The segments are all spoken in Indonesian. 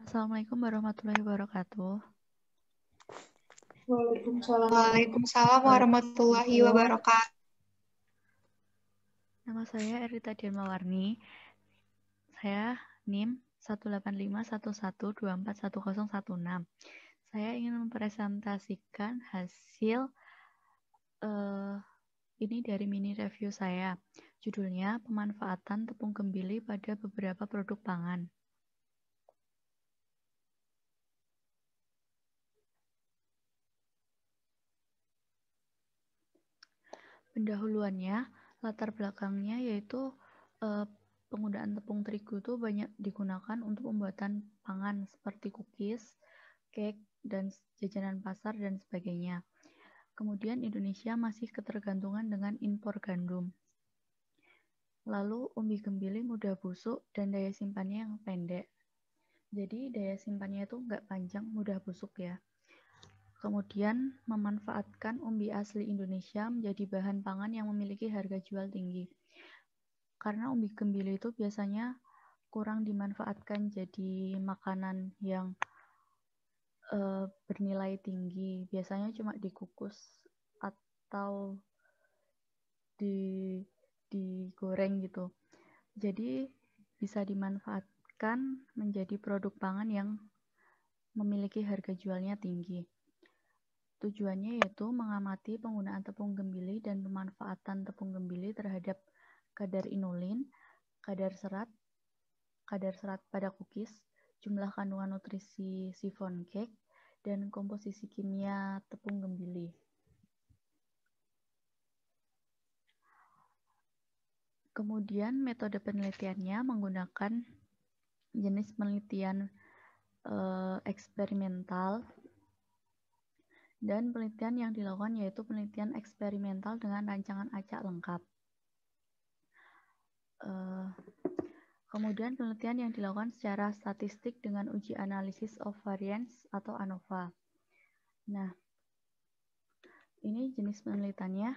Assalamualaikum warahmatullahi wabarakatuh. Waalaikumsalam warahmatullahi wabarakatuh. Nama saya Erita Dirmawarni. Saya NIM 18511241016. Saya ingin mempresentasikan hasil ini dari mini review saya. Judulnya Pemanfaatan Tepung Gembili pada Beberapa Produk Pangan. Pendahuluannya, latar belakangnya yaitu penggunaan tepung terigu itu banyak digunakan untuk pembuatan pangan seperti cookies, cake, dan jajanan pasar dan sebagainya. Kemudian Indonesia masih ketergantungan dengan impor gandum. Lalu umbi gembili mudah busuk dan daya simpannya yang pendek. Jadi daya simpannya itu nggak panjang, mudah busuk ya. Kemudian memanfaatkan umbi asli Indonesia menjadi bahan pangan yang memiliki harga jual tinggi. Karena umbi gembili itu biasanya kurang dimanfaatkan jadi makanan yang bernilai tinggi. Biasanya cuma dikukus atau digoreng gitu. Jadi bisa dimanfaatkan menjadi produk pangan yang memiliki harga jualnya tinggi. Tujuannya yaitu mengamati penggunaan tepung gembili dan pemanfaatan tepung gembili terhadap kadar inulin, kadar serat pada cookies, jumlah kandungan nutrisi chiffon cake, dan komposisi kimia tepung gembili. Kemudian metode penelitiannya menggunakan jenis penelitian eksperimental, dan penelitian yang dilakukan yaitu penelitian eksperimental dengan rancangan acak lengkap. Kemudian penelitian yang dilakukan secara statistik dengan uji analisis of variance atau ANOVA. Nah, ini jenis penelitiannya.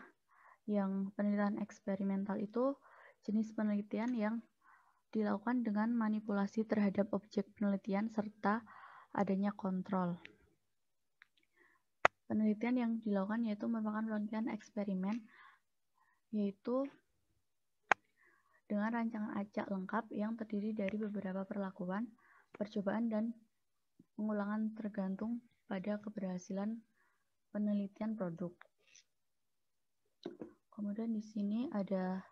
Yang penelitian eksperimental itu jenis penelitian yang dilakukan dengan manipulasi terhadap objek penelitian serta adanya kontrol. Penelitian yang dilakukan yaitu merupakan penelitian eksperimen, yaitu dengan rancangan acak lengkap yang terdiri dari beberapa perlakuan, percobaan, dan pengulangan tergantung pada keberhasilan penelitian produk. Kemudian di sini ada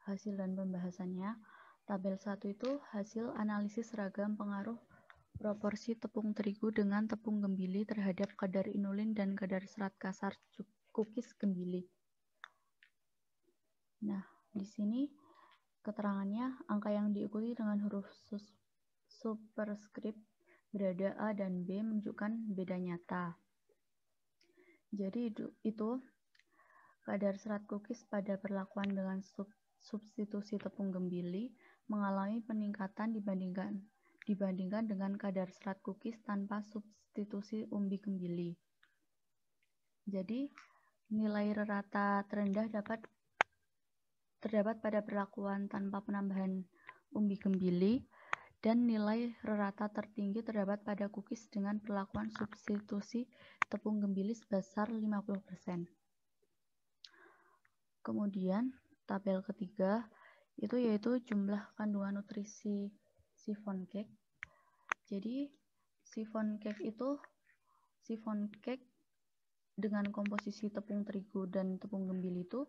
hasil dan pembahasannya. Tabel 1 itu hasil analisis ragam pengaruh proporsi tepung terigu dengan tepung gembili terhadap kadar inulin dan kadar serat kasar cookies gembili. Nah, di sini keterangannya angka yang diikuti dengan huruf superscript berada A dan B menunjukkan beda nyata. Jadi itu kadar serat cookies pada perlakuan dengan substitusi tepung gembili mengalami peningkatan dibandingkan dengan kadar serat cookies tanpa substitusi umbi gembili. Jadi nilai rata terendah terdapat pada perlakuan tanpa penambahan umbi gembili, dan nilai rata tertinggi terdapat pada cookies dengan perlakuan substitusi tepung gembili sebesar 50%. Kemudian tabel ketiga itu yaitu jumlah kandungan nutrisi chiffon cake. Jadi chiffon cake dengan komposisi tepung terigu dan tepung gembili itu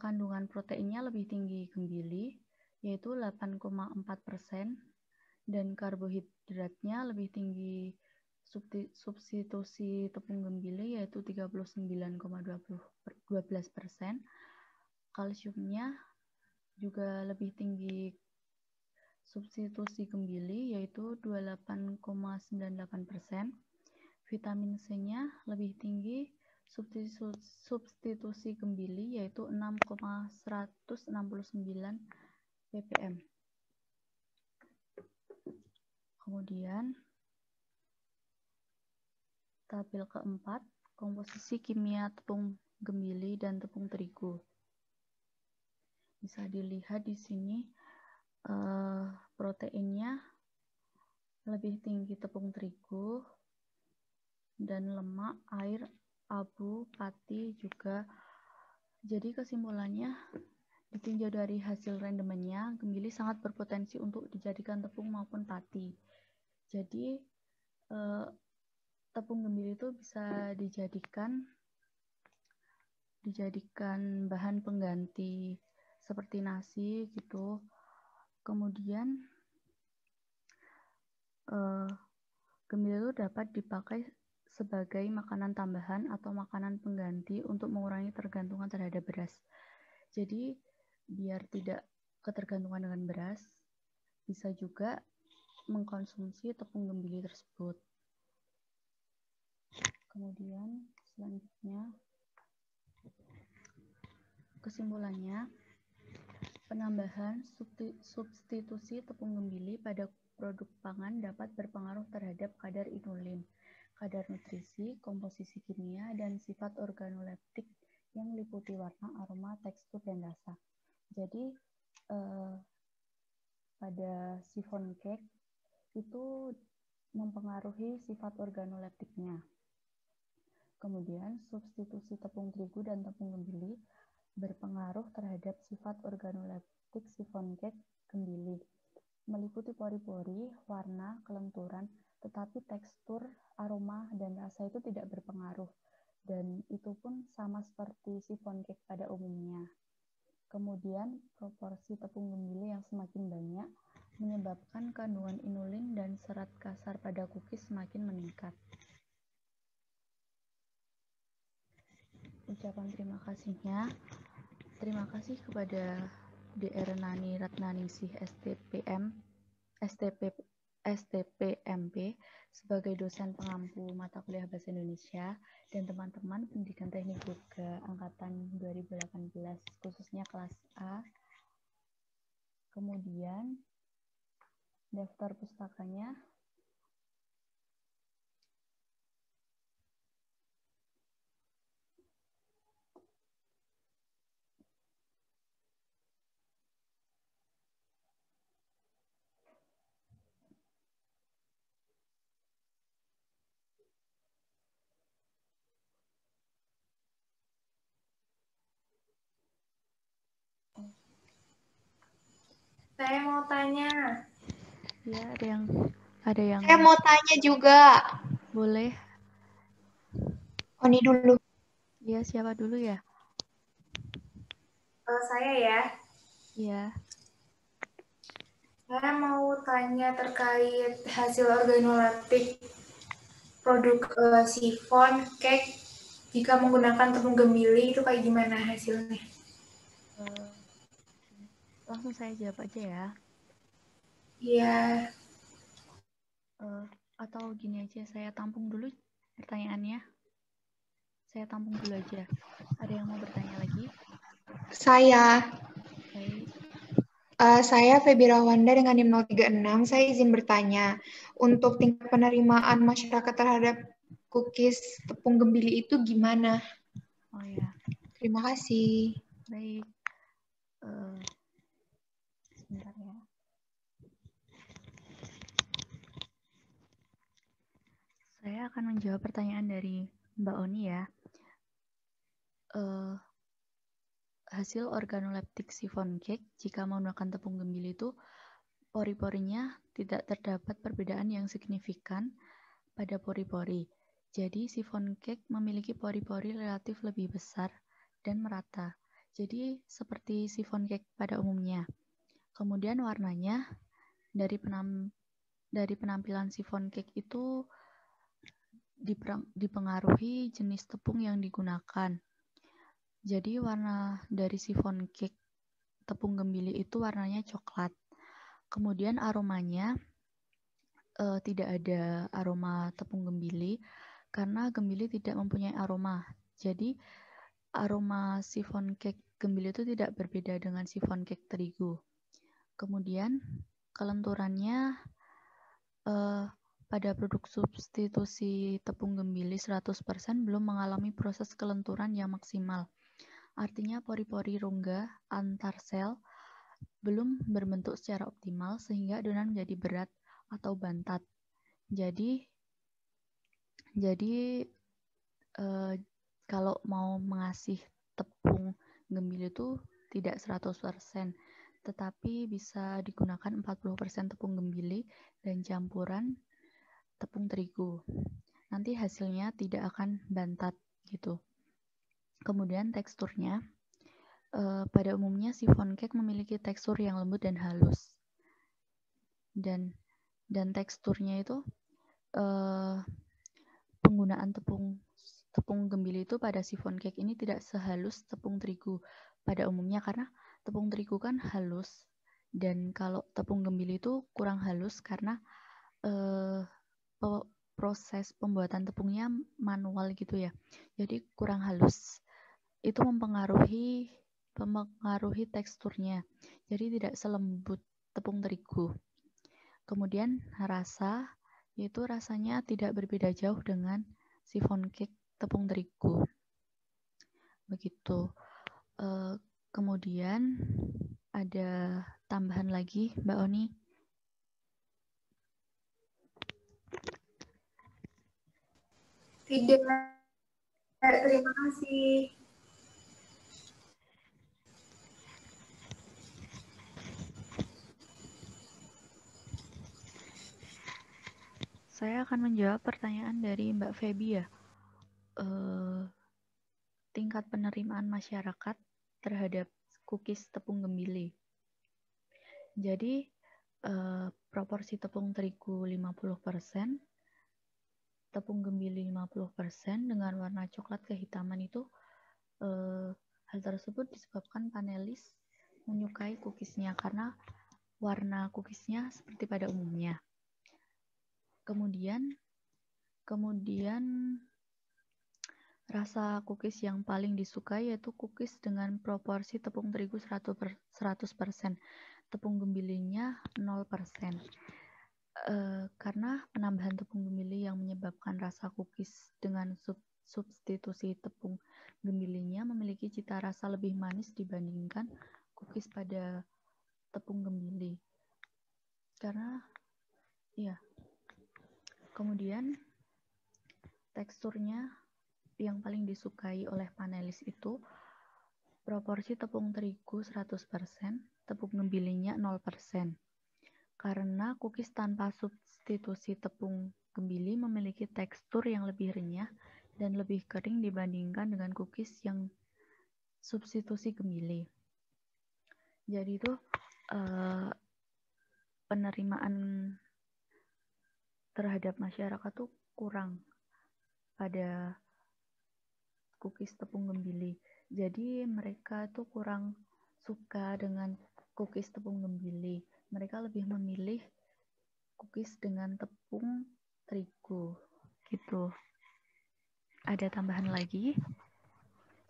kandungan proteinnya lebih tinggi gembili, yaitu 8,4%, dan karbohidratnya lebih tinggi substitusi tepung gembili, yaitu 39,12%. Kalsiumnya juga lebih tinggi substitusi gembili, yaitu 28,98%. Vitamin C-nya lebih tinggi substitusi gembili, yaitu 6,169 ppm. Kemudian tabel keempat, komposisi kimia tepung gembili dan tepung terigu. Bisa dilihat di sini proteinnya lebih tinggi tepung terigu, dan lemak, air, abu, pati juga. Jadi kesimpulannya, ditinjau dari hasil rendemennya, gembili sangat berpotensi untuk dijadikan tepung maupun pati. Jadi tepung gembili itu bisa dijadikan bahan pengganti seperti nasi gitu. Kemudian gembili itu dapat dipakai sebagai makanan tambahan atau makanan pengganti untuk mengurangi ketergantungan terhadap beras. Jadi biar tidak ketergantungan dengan beras, bisa juga mengkonsumsi tepung gembili tersebut. Kemudian selanjutnya, kesimpulannya, penambahan substitusi tepung gembili pada produk pangan dapat berpengaruh terhadap kadar inulin, kadar nutrisi, komposisi kimia, dan sifat organoleptik yang meliputi warna, aroma, tekstur, dan rasa. Jadi pada chiffon cake itu mempengaruhi sifat organoleptiknya. Kemudian substitusi tepung terigu dan tepung gembili berpengaruh terhadap sifat organoleptik chiffon cake gembili, meliputi pori-pori, warna, kelenturan, tetapi tekstur, aroma, dan rasa itu tidak berpengaruh, dan itu pun sama seperti chiffon cake pada umumnya. Kemudian proporsi tepung gembili yang semakin banyak menyebabkan kandungan inulin dan serat kasar pada cookies semakin meningkat. Ucapan terima kasihnya, terima kasih kepada Dr. Nani Ratnaningsih STPMP sebagai dosen pengampu mata kuliah Bahasa Indonesia dan teman-teman pendidikan teknik juga angkatan 2018 khususnya kelas A. Kemudian daftar pustakanya Saya mau tanya. ya, ada yang Saya mau tanya juga. boleh. Oh, ini dulu. Ya, siapa dulu ya? Saya ya. Iya. Saya mau tanya terkait hasil organoleptik produk chiffon cake jika menggunakan tepung gembili itu kayak gimana hasilnya? Langsung saya jawab aja ya. Iya. Atau gini aja, saya tampung dulu pertanyaannya. Saya tampung dulu aja. Ada yang mau bertanya lagi? Saya. Baik. Saya Febi Rawanda dengan NIM 036. Saya izin bertanya, untuk tingkat penerimaan masyarakat terhadap cookies tepung gembili itu gimana? Oh ya. Terima kasih. Baik. Sebentar ya. Saya akan menjawab pertanyaan dari Mbak Oni ya. Hasil organoleptik chiffon cake jika menggunakan tepung gembili itu pori-porinya tidak terdapat perbedaan yang signifikan pada pori-pori. Jadi chiffon cake memiliki pori-pori relatif lebih besar dan merata. Jadi seperti chiffon cake pada umumnya. Kemudian warnanya dari penampilan chiffon cake itu dipengaruhi jenis tepung yang digunakan. Jadi warna dari chiffon cake tepung gembili itu warnanya coklat. Kemudian aromanya tidak ada aroma tepung gembili karena gembili tidak mempunyai aroma. Jadi aroma chiffon cake gembili itu tidak berbeda dengan chiffon cake terigu. Kemudian kelenturannya pada produk substitusi tepung gembili 100% belum mengalami proses kelenturan yang maksimal. Artinya pori-pori rongga antar sel belum berbentuk secara optimal sehingga adonan menjadi berat atau bantat. Jadi kalau mau mengasih tepung gembil itu tidak 100%, tetapi bisa digunakan 40% tepung gembili dan campuran tepung terigu. Nanti hasilnya tidak akan bantat gitu. Kemudian teksturnya, pada umumnya chiffon cake memiliki tekstur yang lembut dan halus. Dan teksturnya itu penggunaan tepung gembili itu pada chiffon cake ini tidak sehalus tepung terigu pada umumnya, karena tepung terigu kan halus, dan kalau tepung gembili itu kurang halus karena proses pembuatan tepungnya manual gitu ya, jadi kurang halus. Itu mempengaruhi teksturnya, jadi tidak selembut tepung terigu. Kemudian rasa, yaitu rasanya tidak berbeda jauh dengan chiffon cake tepung terigu. Begitu. Kemudian ada tambahan lagi, Mbak Oni? Tidak, terima kasih. Saya akan menjawab pertanyaan dari Mbak Feby ya. Tingkat penerimaan masyarakat terhadap cookies tepung gembili. Jadi proporsi tepung terigu 50%, tepung gembili 50% dengan warna coklat kehitaman itu, hal tersebut disebabkan panelis menyukai cookiesnya karena warna cookiesnya seperti pada umumnya. Kemudian rasa cookies yang paling disukai yaitu cookies dengan proporsi tepung terigu 100%, tepung gembilinya 0%. Karena penambahan tepung gembili yang menyebabkan rasa cookies dengan substitusi tepung gembilinya memiliki cita rasa lebih manis dibandingkan cookies pada tepung gembili. Karena ya. Kemudian teksturnya yang paling disukai oleh panelis itu proporsi tepung terigu 100%, tepung gembilinya 0%. Karena cookies tanpa substitusi tepung gembili memiliki tekstur yang lebih renyah dan lebih kering dibandingkan dengan cookies yang substitusi gembili. Jadi itu penerimaan terhadap masyarakat tuh kurang pada cookies tepung gembili. Jadi mereka tuh kurang suka dengan cookies tepung gembili. Mereka lebih memilih cookies dengan tepung terigu gitu. Ada tambahan lagi?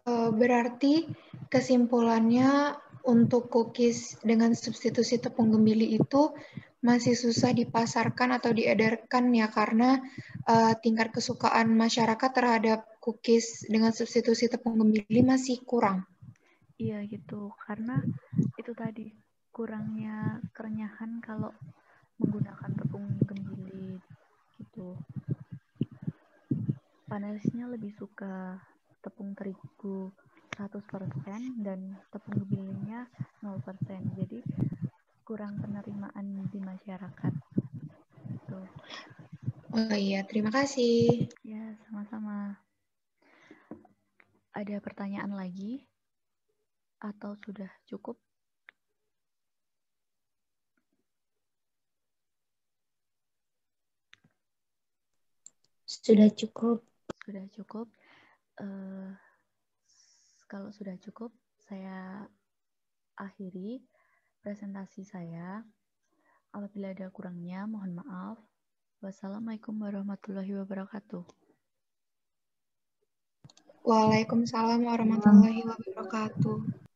Berarti kesimpulannya untuk cookies dengan substitusi tepung gembili itu masih susah dipasarkan atau diedarkan ya, karena tingkat kesukaan masyarakat terhadap cookies dengan substitusi tepung gembili masih kurang. Iya gitu, karena itu tadi kurangnya kerenyahan kalau menggunakan tepung gembili gitu. Panelisnya lebih suka tepung terigu 100% dan tepung gembilinya 0%. Jadi kurang penerimaan di masyarakat. Gitu. Oh iya, terima kasih. Ya, sama-sama. Ada pertanyaan lagi? Atau sudah cukup? Sudah cukup. Sudah cukup. Kalau sudah cukup, saya akhiri presentasi saya. Apabila ada kurangnya, mohon maaf. Wassalamualaikum warahmatullahi wabarakatuh. Waalaikumsalam warahmatullahi wabarakatuh.